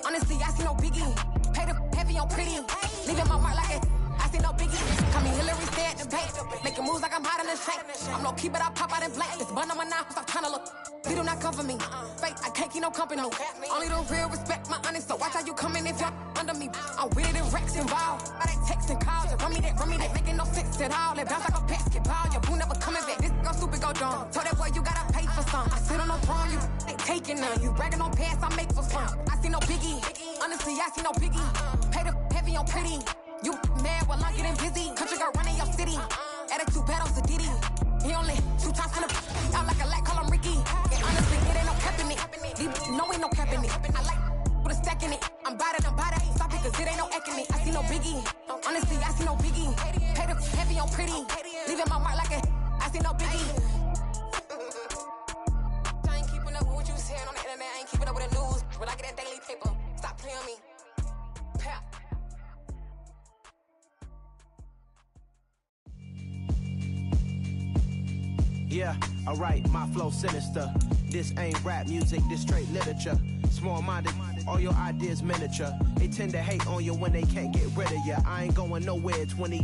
Speaker 8: Honestly, I see no biggie. Pay the heavy on pretty. Leaving my mark like it. I see no biggie. Call me Hillary, stay at the bank. Making moves like I'm hot in the shank. I'm low key, but I pop out in blank. This bun on my knife, stop trying to look. They do not come for me. Fake, I can't keep no company. Only the real respect my honest. So watch how you coming if you're under me. I'm with it and Rex involved. I they text and calls. Run me that, making no sense at all. They bounce like a basketball. Your boo never coming back. This go stupid, go dumb. Told that boy you gotta pay for some. I sit on no throne, you ain't taking none. You bragging on pants, I make for fun. I see no biggie. Honestly, I see no biggie. Pay the heavy on pretty. You mad while I'm getting busy. Country girl running your city. Attitude bad on the Diddy. He only 2 times from the he out like a lack, call him Ricky. And honestly, it ain't no cap in it. No, ain't no cap in it. I like with a stack in it. I'm bout it. Stop it, cause it ain't no acting it. I see no biggie. Honestly, I see no biggie. Pay the heavy on pretty. Leaving my mark like a I see no biggie. I ain't keeping up with what you saying on the internet. I ain't keeping up with the news. But I get that daily paper. Stop playing me. Pap.
Speaker 9: Yeah, alright, my flow sinister. This ain't rap music, this straight literature. Small-minded, all your ideas miniature. They tend to hate on you when they can't get rid of you. I ain't going nowhere, 20